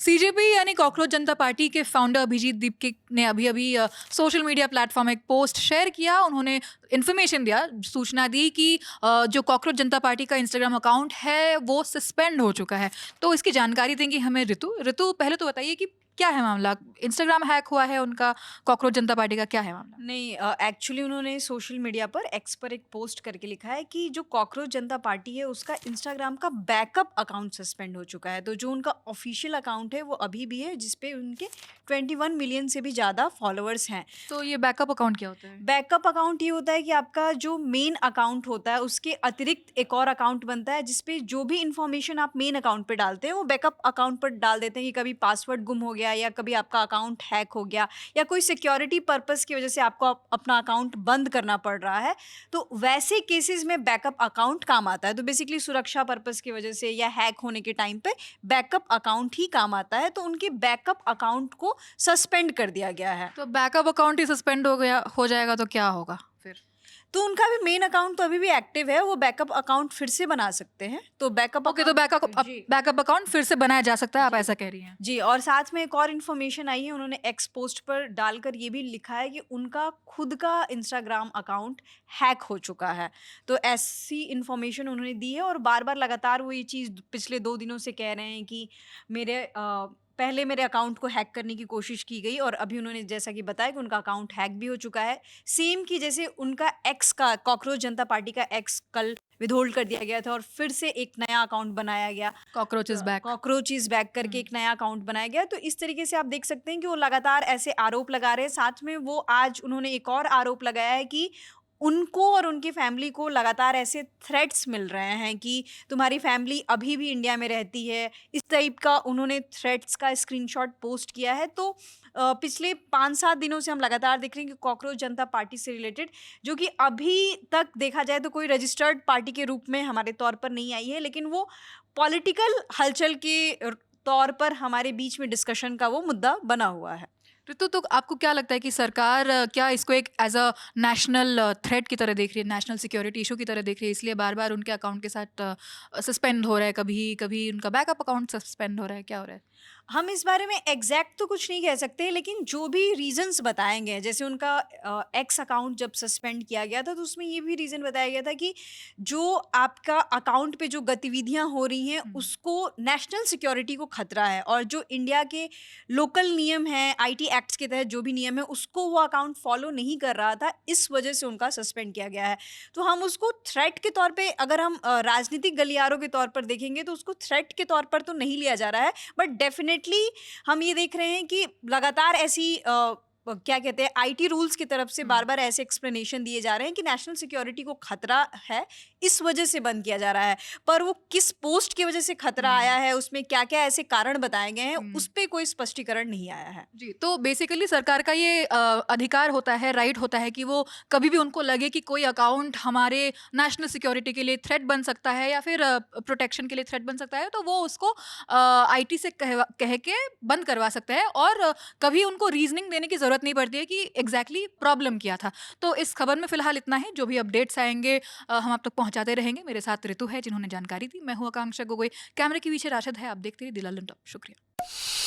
CJP यानी cockroach जनता party के founder Abhijit दीपक ने अभी अभी सोशल मीडिया प्लेटफॉर्म एक पोस्ट शेयर किया। उन्होंने इन्फॉर्मेशन दिया, सूचना दी कि जो कॉकरोच जनता पार्टी का इंस्टाग्राम अकाउंट है वो सस्पेंड हो चुका है। तो इसकी जानकारी देंगी हमें ऋतु। पहले तो बताइए कि क्या है मामला, इंस्टाग्राम हैक हुआ है उनका, कॉकरोच जनता पार्टी का क्या है मामला? नहीं, एक्चुअली उन्होंने सोशल मीडिया पर एक्स पर एक पोस्ट करके लिखा है कि जो कॉकरोच जनता पार्टी है उसका इंस्टाग्राम का बैकअप अकाउंट सस्पेंड हो चुका है। तो जो उनका ऑफिशियल अकाउंट है वो अभी भी है, जिसपे उनके 21 मिलियन से भी ज़्यादा फॉलोअर्स हैं। तो ये बैकअप अकाउंट क्या होता है? बैकअप अकाउंट ये होता है कि आपका जो मेन अकाउंट होता है उसके अतिरिक्त एक और अकाउंट बनता है, जिसपे जो भी इंफॉर्मेशन आप मेन अकाउंट पे डालते हैं वो बैकअप अकाउंट पर डाल देते हैं कि कभी पासवर्ड गुम हो गया या कभी आपका अकाउंट हैक हो गया या कोई सिक्योरिटी पर्पस की वजह से आपको अपना अकाउंट बंद करना पड़ रहा है। तो वैसे केसेस में बैकअप अकाउंट काम आता है। तो बेसिकली सुरक्षा पर्पस की वजह से या हैक होने के टाइम पे बैकअप अकाउंट ही काम आता है। तो उनके बैकअप अकाउंट को सस्पेंड कर दिया गया है। तो बैकअप अकाउंट ही सस्पेंड हो जाएगा तो क्या होगा फिर? तो उनका भी मेन अकाउंट तो अभी भी एक्टिव है, वो बैकअप अकाउंट फिर से बना सकते हैं। तो बैकअप ओके, तो बैकअप अकाउंट फिर से बनाया जा सकता है, आप जी ऐसा कह रही हैं? जी। और साथ में एक और इन्फॉर्मेशन आई है, उन्होंने एक्स पोस्ट पर डालकर ये भी लिखा है कि उनका खुद का इंस्टाग्राम अकाउंट हैक हो चुका है। तो ऐसी इन्फॉर्मेशन उन्होंने दी है और बार बार लगातार वो ये चीज़ पिछले 2 दिनों से कह रहे हैं कि मेरे पहले मेरे अकाउंट को हैक करने की कोशिश की गई और अभी उन्होंने जैसा कि बताया कि उनका अकाउंट हैक भी हो चुका है। सेम कि जैसे उनका एक्स का कॉकरोच जनता पार्टी का एक्स कल विथहोल्ड कर दिया गया था और फिर से एक नया अकाउंट बनाया गया। Cockroach is back. Cockroach is back करके एक नया अकाउंट बनाया गया। तो इस तरीके से आप देख सकते हैं कि वो लगातार ऐसे आरोप लगा रहे हैं। साथ में वो आज उन्होंने एक और आरोप लगाया है कि उनको और उनकी फैमिली को लगातार ऐसे थ्रेट्स मिल रहे हैं कि तुम्हारी फैमिली अभी भी इंडिया में रहती है। इस टाइप का उन्होंने थ्रेट्स का स्क्रीनशॉट पोस्ट किया है। तो पिछले 5-7 दिनों से हम लगातार देख रहे हैं कि कॉकरोच जनता पार्टी से रिलेटेड, जो कि अभी तक देखा जाए तो कोई रजिस्टर्ड पार्टी के रूप में हमारे तौर पर नहीं आई है, लेकिन वो पॉलिटिकल हलचल के तौर पर हमारे बीच में डिस्कशन का वो मुद्दा बना हुआ है। ऋतु, तो आपको क्या लगता है कि सरकार क्या इसको एक एज अ नेशनल थ्रेट की तरह देख रही है, नेशनल सिक्योरिटी इशू की तरह देख रही है, इसलिए बार बार उनके अकाउंट के साथ सस्पेंड हो रहा है, कभी कभी उनका बैकअप अकाउंट सस्पेंड हो रहा है, क्या हो रहा है? हम इस बारे में एग्जैक्ट तो कुछ नहीं कह सकते, लेकिन जो भी रीजंस बताएंगे, जैसे उनका एक्स अकाउंट जब सस्पेंड किया गया था तो उसमें ये भी रीज़न बताया गया था कि जो आपका अकाउंट पे जो गतिविधियां हो रही हैं हम्म। उसको नेशनल सिक्योरिटी को खतरा है और जो इंडिया के लोकल नियम हैं, आईटी एक्ट्स के तहत जो भी नियम है उसको वो अकाउंट फॉलो नहीं कर रहा था, इस वजह से उनका सस्पेंड किया गया है। तो हम उसको थ्रेट के तौर पे, अगर हम राजनीतिक गलियारों के तौर पर देखेंगे तो उसको थ्रेट के तौर पर तो नहीं लिया जा रहा है, बट डेफिनेटली हम ये देख रहे हैं कि लगातार ऐसी क्या कहते हैं, आईटी रूल्स की तरफ से हम्म। बार बार ऐसे एक्सप्लेनेशन दिए जा रहे हैं कि नेशनल सिक्योरिटी को खतरा है, इस वजह से बंद किया जा रहा है। पर वो किस पोस्ट की वजह से खतरा हम्म। आया है, उसमें क्या क्या ऐसे कारण बताए गए हैं, हम्म। उस पर कोई स्पष्टीकरण नहीं आया है। जी, तो बेसिकली सरकार का ये अधिकार होता है, राइट होता है कि वो कभी भी उनको लगे कि कोई अकाउंट हमारे नेशनल सिक्योरिटी के लिए थ्रेट बन सकता है या फिर प्रोटेक्शन के लिए थ्रेट बन सकता है, तो वो उसको आईटी से कह के बंद करवा सकता है और कभी उनको रीजनिंग देने की ज़रूरत नहीं पड़ती है कि एग्जैक्टली प्रॉब्लम क्या था। तो इस खबर में फिलहाल इतना ही, जो भी अपडेट्स आएंगे हम आप तक पहुंचाते रहेंगे। मेरे साथ ऋतु है जिन्होंने जानकारी दी, मैं हूँ आकांक्षा गोगोई, कैमरे के पीछे राशद है, आप देखते रहिए दिल अल्लम टॉप। शुक्रिया।